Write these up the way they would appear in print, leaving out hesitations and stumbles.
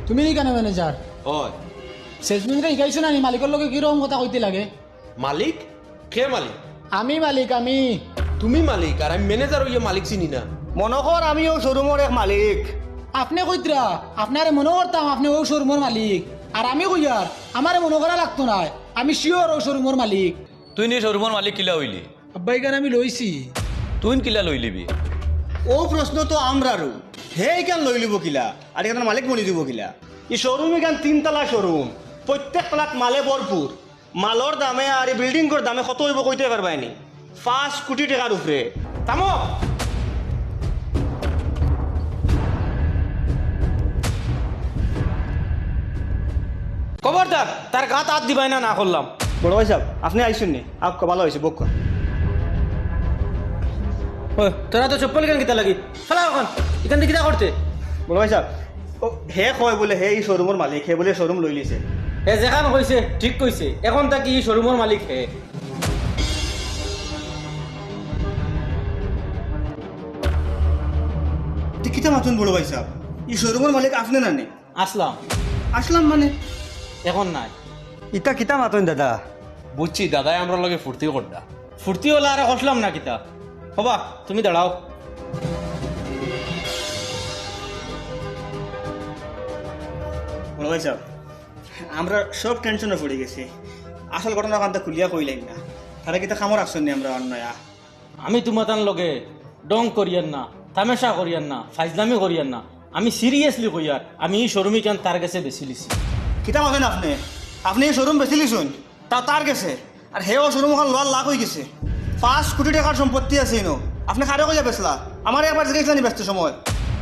তুমি নি কেন ম্যানেজার হয় সেলসম্যানরা শিকাইছো না নি মালিকের লগে কিরকম কথা কইতে লাগে? মালিক কে মালিক? আমি মালিক আমি। তুমি মালিক আর আমি ম্যানেজার হইয়া মালিক চিনি না। মনে কর আমি ও শোরুমের এক মালিক। আপনি কইতরা আপনারে মনে করতাম আপনি ও শোরুমের মালিক, আর আমি কইয়ার আমারে মনে করা লাগতো না, আমি শিওর ও শোরুমের মালিক। তুই নি শোরুমের মালিক কিলা হইলি? আব্বাই গান আমি লইছি। তুই কিলা লইলিবি? ও প্রশ্ন তো আমরারও হে কেন লই লিব কিলা আর এখানে মালিক বনি দিব কিলা? এই শোরুম এখান 3 তলা শোরুম, প্রত্যেক তলাত মালে ভরপুর। মালর দামে আর এই বিল্ডিংর দামে কত হইব কইতে পারবাইনি? 5 কোটি টাকার উপরে। থামো। খবরদার তার গাত হাত দিবাই না করলাম। বড় ভাই সাহেব আপনি আইসুন নি, আপ ভালো হয়েছে বক। তোরা তো চপ্পল কেন কিতা লাগি ফেলা এখন এখান থেকে কিতা করতে? বড় ভাই সাহেব ও হে কয় বলে হে এই শোরুমের মালিক, হে বলে শোরুম লই লিছে। এ যেখান কইছে ঠিক কইছে, এখন তাকি শোরুমের মালিক হে। কিতা মাতুন বড় ভাই সাহেব, এই শোরুমের মালিক আপনি না নে? আসলাম আসলাম মানে এখন নাই। ইটা কিতা মাতুন দাদা? বুঝছি দাদাই আমরা লগে ফুর্তি করডা। ফুর্তি হলে আর হসলাম না কিতা। হবা তুমি দাঁড়াও। বড় ভাই সাহেব আমরা সব টেনশনে পড়ে গেছি। আসল ঘটনা কান্তা খুলিয়া কইলাম না, তারা কিতা খামর আসছেন নি আমরা অন্যয়া? আমি তোমার লগে ডং করিয়ান না, তামেশা করিয়ান না, ফাইজলামি করিয়ান না। আমি সিরিয়াসলি কইয়ার আমি এই শোরুমই কেন তার কাছে বেশি লিছি। কিতা মাতেন আপনি? আপনি এই শোরুম বেশি লিছুন তা তার গেছে, আর হেও শোরুম ওখান লোয়ার লাখ হয়ে গেছে। 5 কোটি টাকার সম্পত্তি আছে ইনো। আপনি খারে কইয়া বেচলা, আমার একবার জিজ্ঞাসা নি ব্যস্ত সময়।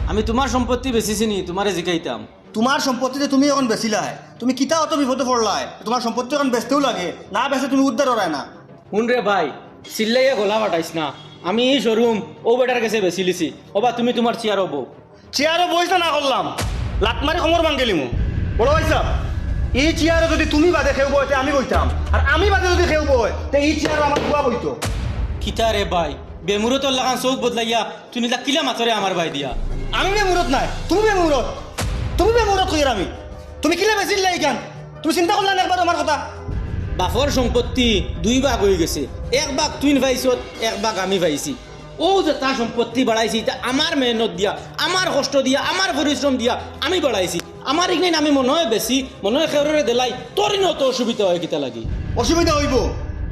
আমি তোমার সম্পত্তি বেশিছি নি, তোমারে জিগাইতাম। তোমার সম্পত্তিতে তুমি এখন বেচিলাই, তুমি কিতা অত বিপদে পড়লাই? তোমার সম্পত্তি এখন বেচতেও লাগে না, বেচে তুমি উদ্ধার হরায় না। শুন রে ভাই, চিল্লাইয়া গলা ফাটাইস না। আমি এই শোরুম ও বেটার কাছে বেশি লিছি। ওবা তুমি তোমার চেয়ার হবো। চেয়ারও বইসা না করলাম, লাত মারি খমর ভাঙ্গেলিমু। বড় ভাই সাহেব এই চেয়ারে যদি তুমি বাদে খেউ বই আমি বইতাম, আর আমি বাদে যদি খেউ বই তে এই চেয়ারও আমার বুয়া বইতো। কিতা রে ভাই, বেমুরতর লাগান চৌক বদলাইয়া তুই নিলা কিলা মাতরে আমার ভাই দিয়া। আমি বেমুরত নাই, তুমি বেমুরত। তুমি বেমুরত কইর আমি, তুমি কিলা বেচিল লাই কেন? তুমি চিন্তা করলা না একবার আমার কথা? বাপর সম্পত্তি 2 ভাগ হয়ে গেছে, 1 ভাগ তুই পাইছত, 1 ভাগ আমি পাইছি। ও যে তার সম্পত্তি বাড়াইছি, তা আমার মেহনত দিয়া, আমার কষ্ট দিয়া, আমার পরিশ্রম দিয়া আমি বাড়াইছি। আমার এখানে আমি মনে হয় বেশি, মনে হয় খেউরে দেলাই তোর নত অসুবিধা হয় কিতা লাগি। অসুবিধা হইব?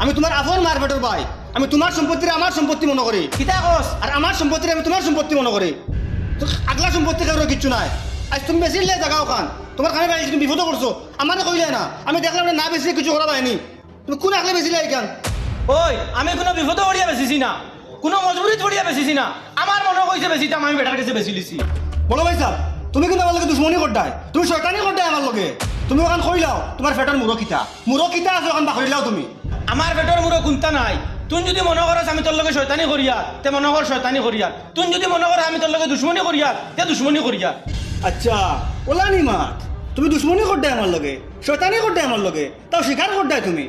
আমি তোমার আপন মার বেটর ভাই, আমি তোমার সম্পত্তির আমার সম্পত্তি মনে করি। কিতা কস? আর আমার সম্পত্তির আমি তোমার সম্পত্তি মনে করি। তো আগলা সম্পত্তি কারো কিচ্ছু নাই। আজ তুমি বেশি লে জায়গা ওখান, তোমার কানে পাইছি, তুমি বিপদ করছো, আমার কইলে না। আমি দেখলাম না বেশি কিছু করা পাইনি। তুমি কোন আগলে বেশি লাই কেন? ওই আমি কোনো বিপদে পড়িয়া বেশিছি না, কোনো মজবুরি পড়িয়া বেশিছি না। আমার মনে কইছে বেশি দাম, আমি বেটার কাছে বেশি লিছি। বলো ভাই সাহেব তুমি কিন্তু আমার লগে দুশ্মনী করতাই, তুমি শয়তানি করতাই আমার লগে। তুমি ওখান কইলাও তোমার ফেটার মুরকিতা আছে ওখান বাকরিলাও তুমি। আমার পেটর মুরো কোনটা নাই। তুই যদি মনে করস আমি তোর লগে শয়তানি করিয়া, তে মনে কর শয়তানি করিয়া। তুই যদি মনে কর আমি তোর লগে দুশ্মনী করিয়া, তে দুশ্মনী করিয়া। আচ্ছা ওলানি মাত, তুমি দুশ্মনী করতাই আমার লগে, শয়তানি করতাই আমার লগে, তাও স্বীকার করতাই তুমি।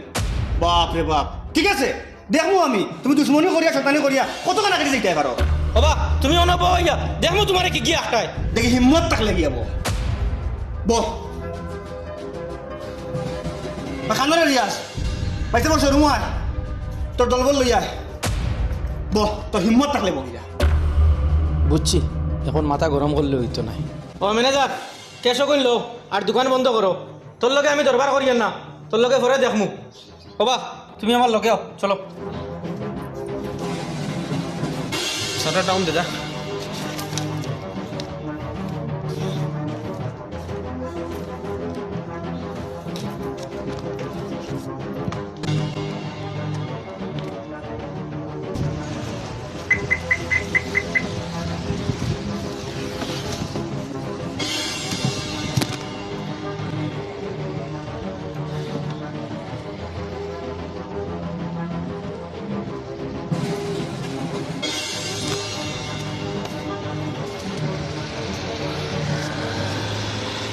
বাপ রে বাপ, ঠিক আছে দেখবো আমি তুমি দুশ্মনী করিয়া শয়তানি করিয়া কতক্ষণ আগে যাইতে পারো। বাবা তুমি অনব হইয়া দেখমু তোমারে কি গিয়া আটকায়। দেখি হিম্মত থাকলে গিয়াবো বহ খানারে রিয়াজ পাইতে বসে রুম আয়, তোর দলবল লইয়া বহ, তোর হিম্মত থাকলে বহিয়া। বুঝছি, এখন মাথা গরম করলে হইতো নাই। ও ম্যানেজার কেসো কইলো আর দোকান বন্ধ করো। তোর লগে আমি দরবার করিয়েন না, তোর লগে ঘরে দেখমু। বাবা তুমি আমার লগে চলো। শাটার ডাউন দে যা।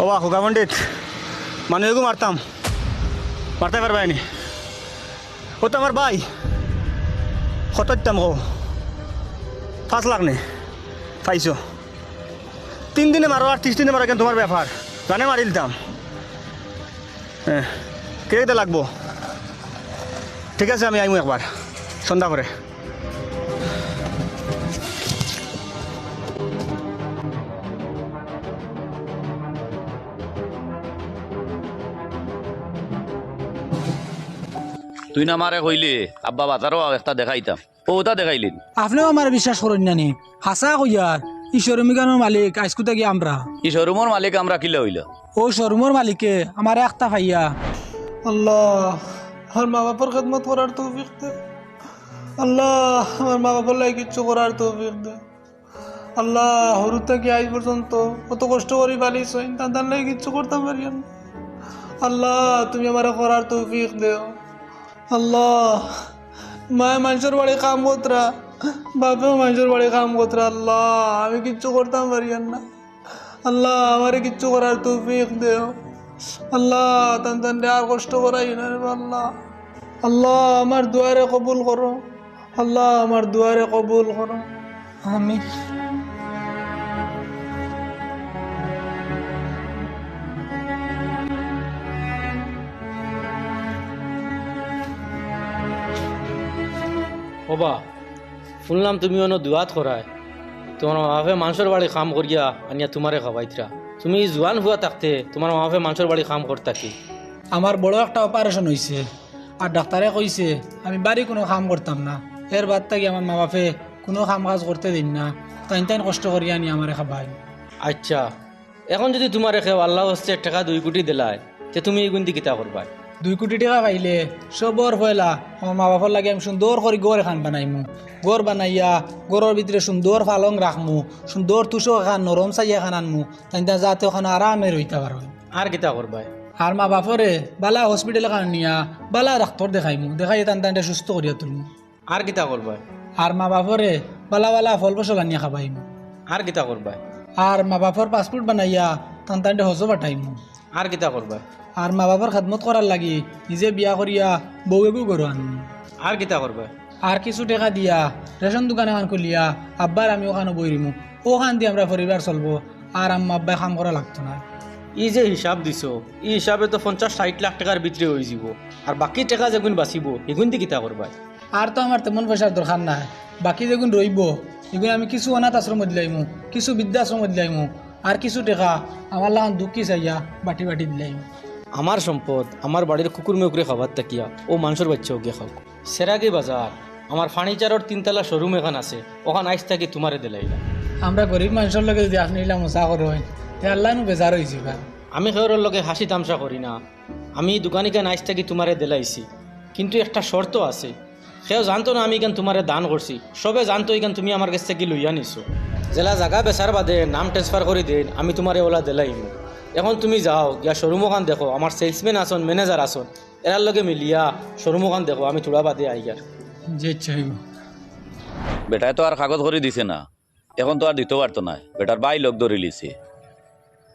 ও বাহ হুকা পণ্ডিত মানুষকে মারতাম, মারতে পারবাইনি। ও তো আমার ভাই, কতটাম হো 5 লাখ নে পাইছো। 3 দিনে মারো আর 30 দিনে মারো কেন তোমার ব্যাপার। জানে মারি দিতাম হ্যাঁ কেটে লাগবো ঠিক আছে আমি আইমু একবার সন্ধ্যা করে তুই না মারে কইলি আব্বা বাজারও একটা দেখাইতাম ও ওটা দেখাইলি আপনিও আমার বিশ্বাস করেন না নি হাসা কইয়ার ই শোরুমিকানোর মালিক আজকুতে গিয়ে আমরা ই শোরুমের মালিক আমরা কিলা হইল ও শোরুমের মালিকে আমার একটা ভাইয়া আল্লাহ আমার মা বাবার খেদমত করার তৌফিক দে আল্লাহ আমার মা বাবার লাগে কিচ্ছু করার তৌফিক দে আল্লাহ হরু থেকে আজ পর্যন্ত কত কষ্ট করি পালিস তার লাগে কিচ্ছু করতাম পারি না আল্লাহ তুমি আমার করার তৌফিক দেও আল্লাহ মায় মানুষের বাড়ি কাম করতরা বাপেও মানুষের বাড়ি কাম করতরা আল্লাহ আমি কিচ্ছু করতাম পারি না আল্লাহ আমারে কিচ্ছু করার তৌফিক দেও আল্লাহ তান আর কষ্ট করাই না রে আল্লাহ আল্লাহ আমার দুয়ারে কবুল করো আল্লাহ আমার দুয়ারে কবুল করো আমি ওবা শুনলাম তুমি অন্য দুয়াত করায় তোমার মাফে মানুষের বাড়ি কাম করিয়া আনিয়া তোমারে খাবাইতরা তুমি জোয়ান হুয়া থাকতে তোমার মাফে মানুষের বাড়ি কাম করতা কি আমার বড় একটা অপারেশন হয়েছে আর ডাক্তারে কইছে আমি বাড়ি কোনো কাম করতাম না এর বাদ থেকে আমার মা বাপে কোনো কাম কাজ করতে দিন না তাই কষ্ট করিয়া আনি আমারে খাবাই আচ্ছা এখন যদি তোমার খেয়ে আল্লাহ হচ্ছে টাকা 2 কোটি দিলায় তে তুমি এই গুন্দি কিতা করবা 2 কোটি টাকা পাইলে সবর হইলা আমার মা বাবার লাগে আমি সুন্দর করে গড় এখান বানাইমু গড় বানাইয়া গড়ের ভিতরে সুন্দর পালং রাখমু সুন্দর তুষো এখান নরম চাই এখান আনমু তাই যাতে ওখানে আরামে রইতে পারো আর কিতা করবা আর মা বাপরে বালা হসপিটাল এখান নিয়া বালা ডাক্তার দেখাইমু দেখাই টানটা সুস্থ করিয়া তুলমু আর কিতা করবা আর মা বাপরে বালা বালা ফল ফসল আনিয়া খাবাইমু আর কিতা করবা আর মা বাপর পাসপোর্ট বানাইয়া টানটা হজো পাঠাইমু আর কিতা করবা আর মা বাবার খেদমত করার লাগি নিজে বিয়া করিয়া বউয়েগু গরু আনমু আর কিতা করবা আর কিছু টাকা দিয়া রেশন দোকান এখন খুলিয়া আব্বার আমি ওখানে বইরিমু ওখান দিয়ে আমরা পরিবার চলবো আর আম্মা আব্বাই কাম করা লাগতো না ই যে হিসাব দিছো ই হিসাবে তো 50-60 লাখ টাকার ভিতরে হয়ে যাব আর বাকি টাকা যেগুন বাঁচিব এগুন দিয়ে কিতা করবা আর তো আমার তেমন পয়সার দরকার নাই বাকি যেগুন রইব এগুলো আমি কিছু অনাথ আশ্রমত দিলাইমু কিছু বৃদ্ধাশ্রমত দিলাইমু আর কিছু টাকা আমার লাগান দুঃখী চাইয়া বাটি বাটি দিলাইমু আমার সম্পদ আমার বাড়ির কুকুর মেকুরে খাবার তাকিয়া ও মানুষের বাচ্চা ওকে খাও সেরাগি বাজার আমার ফার্নিচারের 3তলা শোরুম এখান আছে ওখান আইস থাকি তোমারে দিলাইলা আমরা গরিব মানুষের লগে যদি আপনি ইলা মজা করবেন তে আল্লাহ নু বেজার হয়েছি আমি খেয়ের লগে হাসি তামসা করি না আমি দোকানিকে নাইস থাকি তোমারে দিলাইছি কিন্তু একটা শর্ত আছে সেও জানতো না আমি কেন তোমারে দান করছি সবে জানতো এখান তুমি আমার কাছ থেকে লইয়া নিছো জেলা জায়গা বেচার বাদে নাম ট্রান্সফার করে দিন আমি তোমারে ওলা দিলাইমু এখন তুমি যাও গিয়া শোরুম ওখান দেখো আমার সেলসম্যান আসন ম্যানেজার আসন এরার লগে মিলিয়া শোরুম ওখান দেখো আমি থোড়া বাদে আই আর যে চাইব বেটায় তো আর কাগজ করে দিছে না এখন তো আর দিতে পারতো না বেটার বাই লোক ধরে লিছে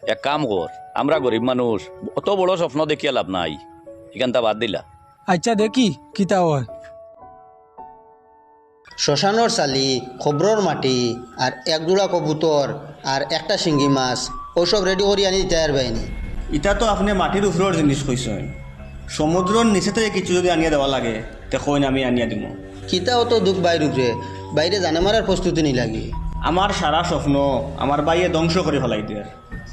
এক কাম কর আমরা গরিব মানুষ অত বড় স্বপ্ন দেখিয়া লাভ নাই এখানটা বাদ দিলা আচ্ছা দেখি কিতা হয় শ্মশানোর চালি খবরর মাটি আর এক জোড়া কবুতর আর একটা শিঙ্গি মাছ ওসব রেডি করি আনি দিতে পারবেনি ইটা তো আপনি মাটির উপরের জিনিস কইছেন সমুদ্রের নিচে থেকে কিছু যদি আনিয়ে দেওয়া লাগে তে কইন আমি আনিয়ে দিব কিতা অত দুঃখ বাইরে উপরে বাইরে জানে মারার প্রস্তুতি নি লাগে আমার সারা স্বপ্ন আমার বাইয়ে ধ্বংস করে ফেলাই দিয়ে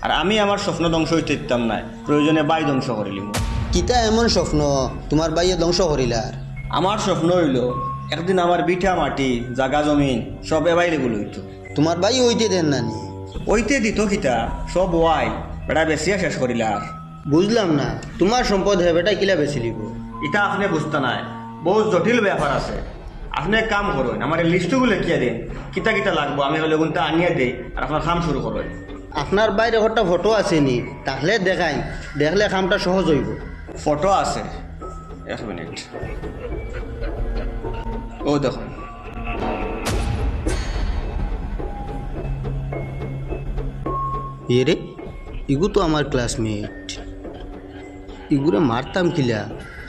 আর আমি আমার স্বপ্ন ধ্বংস হইতে দিতাম না প্রয়োজনে বাই ধ্বংস করিলিম কিতা এমন স্বপ্ন তোমার বাইয়ে ধ্বংস করিলার আমার স্বপ্ন হইল একদিন আমার বিঠা মাটি জাগা জমিন সব এবাইলেবল হইত তোমার বাই ওইতে দেন নানি ওইতে দিত কিতা সব ওয়াই বেটা বেশিয়া শেষ করিলার বুঝলাম না তোমার সম্পদ হে বেটা কিলা বেশি লিব এটা আপনি বুঝতে নাই বহুত জটিল ব্যাপার আছে আপনি এক কাম করুন আমার লিস্টগুলো লিখিয়ে দিন কিতা কিতা লাগবো আমি হলে গুণটা আনিয়ে দিই আর আপনার কাম শুরু করুন আপনার বাইরে একটা ফটো আছে নি তাহলে দেখাই দেখলে কামটা সহজ হইব ফটো আছে 1 মিনিট ও দেখুন রে ইগু তো আমার ক্লাসমেট ইগুরে মারতাম কিলা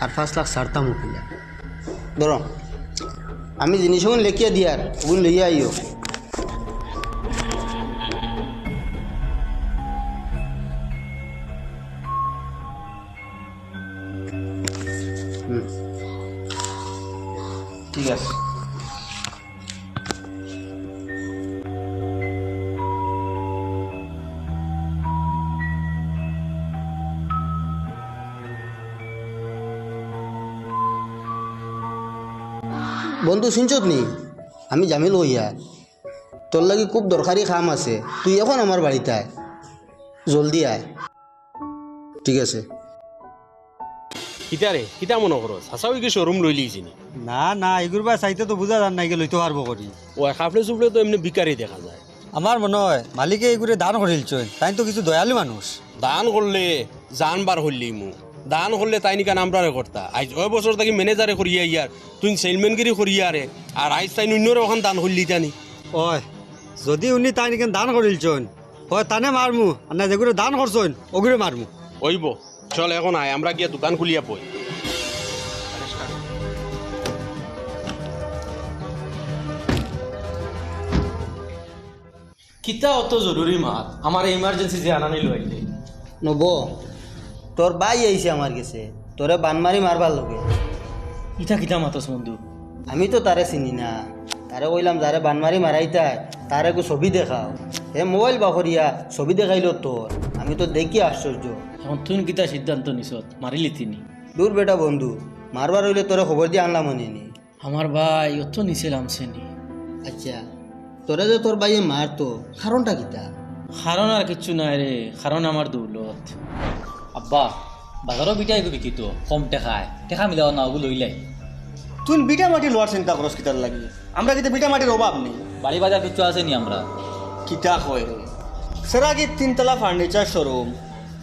আর 5 লাখ ছাড়তামও কিলা ধরো আমি জিনিসগুলো লেখিয়া দিয়ার ওগুলো লইয়া আইও বন্ধু শুনছত নি আমি জামিল হইয়া তোর লাগি খুব দরকারি কাম আছে, তুই এখন আমার বাড়িতে আয়, জলদি আয়। ঠিক আছে। কিতারে কিতা মনে করো হাসাও কি শোরুম লই লিয়েছি না না এগুলো বা চাইতে তো বুঝা যান নাই লইতে পারবো করি। ও খাফলে চুফলে তো এমনি বিকারি দেখা যায়। আমার মনে হয় মালিকে এগুলো দান করিলছেন, তাই তো কিছু দয়ালু মানুষ। দান করলে জানবার হইলি মু দান করলে তাই নিকা নামরারে করতা আজ ওই বছর থাকি ম্যানেজারে করিয়া ইয়ার তুই সেলম্যানগিরি করিয়া রে আর আজ তাই অন্যরে ওখান দান করলি জানি। ওই যদি উনি তাই নিকেন দান করিলছেন হয় তানে মারমু আর না যেগুলো দান করছেন ওগুলো মারমু। ওইব চল এখন আয় আমরা গিয়া দোকান খুলিয়া পই। কিতা অত জরুরি মাত আমার ইমার্জেন্সি যে আনা নিল আইলে নব তোর বাই আইছে আমার কাছে, তোরে বানমারি মারবার লগে। ইটা কিতা মাতস বন্ধু? আমি তো তারে চিনি না, তারে কইলাম যারে বানমারি মারাইতাই তারে একটু ছবি দেখাও। হে মোবাইল বাহরিয়া ছবি দেখাইল তোর, আমি তো দেখি আশ্চর্য। এখন তুই কিতা সিদ্ধান্ত নিছত মারিলি তিনি? দূর বেটা বন্ধু, মারবার হইলে তোরে খবর দিয়ে আনলাম নি। আমার ভাই অত নিছিলাম সেনি। আচ্ছা তোরা যে তোর ভাইয়ে মারতো কারণটা কিতা? কারণ আর কিচ্ছু নাই রে, কারণ আমার দৌলত। আব্বা বাজারও বিটাই বিকিত কম টেকায়, টেকা মিলাও না ওগুলো লইলাই। তুই বিটা মাটি লোয়ার চিন্তা করস কিতার লাগি? আমরা কিন্তু বিটা মাটির অভাব নেই। বাড়ি বাজার কিচ্ছু আছে নি আমরা? কিতা কয় রে সেরাগি 3 তলা ফার্নিচার শোরুম,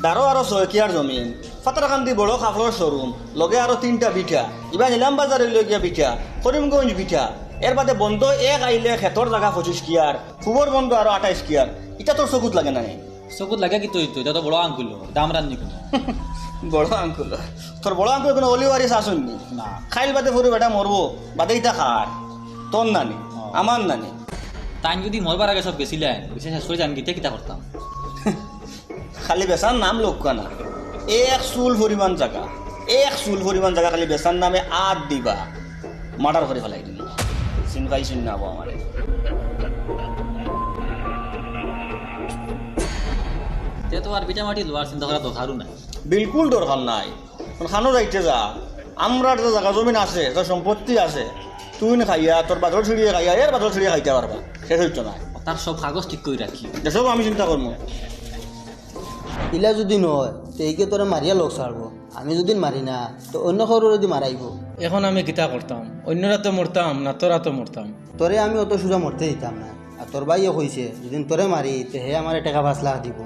দারো আরো 6 একিয়ার জমিন, ফাতারাকান্দি বড় কাপড়ের শোরুম, লগে আরো 3টা বিটা, ইবা নিলাম বাজারে লগিয়া বিটা, করিমগঞ্জ বিটা, এর বাদে বন্ধ এক আইলে খেতর জায়গা 25 কিয়ার, ফুবর বন্ধ আরো 28 কিয়ার। এটা তোর চকুত লাগে না? চকুত লাগে কি তুই এটা তো বড় আঙ্কুল দাম রান্নি কোনো বড় আঙ্কুল তোর বড় আঙ্কুল কোনো অলিওয়ারি শাসননি না। খাইল বাদে ফুরি বেটা মরবো বাদে ইটা খায় তোর নানি আমার নানি। তাই যদি মরবার আগে সব গেছিলেন বিশেষ করে জান গিতে কিতা করতাম। খালি বেচার নাম লোকা না, এক চুল পরিমাণ জায়গা, এক চুল পরিমাণ জায়গা খালি বেচার নামে আট দিবা মার্ডার করে ফেলাই দিবি। চিন্তাই চিন নাবো আমারে। তো আর বিটা মাটি লোয়ার চিন্তা করা দরকারও নাই। বিলকুল দরকার নাই। খানো যাইতে যা, আমরা যে জায়গা জমিন আছে, তোর সম্পত্তি আছে, তুই খাইয়া তোর বাজার ছিড়িয়ে খাইয়া এর বাজার ছিড়িয়ে খাইতে পারবা, শেষ হইতো না। তার সব কাগজ ঠিক করে রাখি, এসব আমি চিন্তা করবো। ইলা যদি নয় তো এইকে তোরা মারিয়া লোক ছাড়বো, আমি যদি মারি না তো অন্য কারো যদি মারাইব। এখন আমি কিতা করতাম? অন্যরা তো মরতাম না, তোরা তো মরতাম। তোরে আমি অত সোজা মরতে দিতাম না। আর তোর ভাইও কইছে যদি তোরে মারি তো হে আমার টাকা 5 লাখ দিব,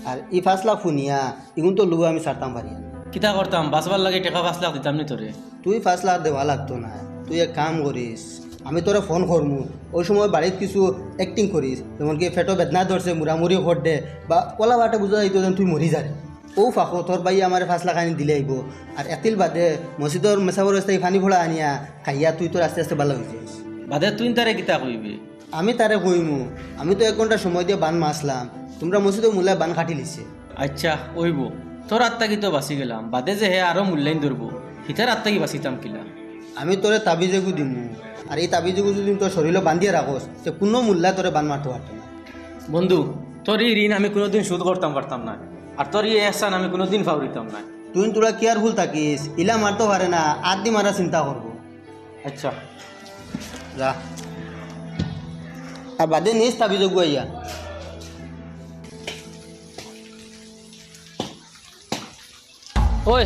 আর ই 5 লাখ শুনিয়া এগুন তো লুগো আমি ছাড়তাম পারি। কিতা করতাম? বাঁচবার লাগে টাকা 5 লাখ দিতাম নি তোরে। তুই 5 লাখ দেওয়া লাগতো না, তুই এক কাম করিস, আমি তোরে ফোন করমু, ওই সময় বাড়িতে কিছু অ্যাক্টিং করিস, যেমন কি ফেটো বেদনা ধরছে মুড়ামুড়ি ভোট দে বা ওলা বাটে বুঝা যাইতো যেন তুই মরি যারে। ও ফাঁকো তোর ভাই আমার 5 লাখ আনি দিলে আইব। আর এতিল বাদে মসজিদর মেসাবর রাস্তায় পানি ফোড়া আনিয়া খাইয়া তুই তোর আস্তে আস্তে ভালো হয়ে যাস। বাদে তুই তারে কিতা কইবি? আমি তারে কইমু আমি তো 1 ঘন্টা সময় দিয়ে বান মাসলাম, তোমরা মসজিদের মূল্যায় বান কাটি লিছে। আচ্ছা ওইব, তোর আত্মাকি তো বাঁচি গেলাম, বাদে যে হে আরো মূল্যায়ন ধরবো হিতার আত্মাকি বাঁচিতাম কিলা। আমি তোরে তাবিজেগু দিমু, আর এই তাবিজেগু যদি তোর শরীরে বান্ধিয়ে রাখোস তো কোনো মূল্যা তোরে বান মারতে পারতো না। বন্ধু তোর এই ঋণ আমি কোনোদিন শোধ করতাম পারতাম না, আর তোর এই এহসান আমি কোনোদিন ফাউরিতাম না। তুই তোরা কেয়ারফুল থাকিস, ইলা মারতে পারে না, আদি মারা চিন্তা করবো। আচ্ছা যা, আর বাদে নিস তাবিজেগু আইয়া। ওই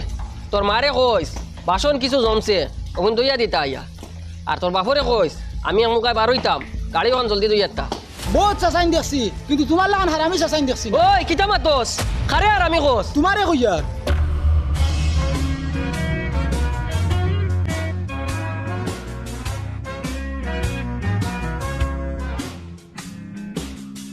তোর মারে কইস বাসন কিছু জমছে ওখান দইয়া দিতা আইয়া, আর তোর বাপরে কইস আমি মুখায় বার হইতাম গাড়ি ওখান জলদি দইয়াতা। বহুত চাচাইন দেখছি কিন্তু তোমার লাগান হার আমি চাচাইন দেখছি। ওই কিতা মাতস খারে আর আমি কস তোমারে কইয়ার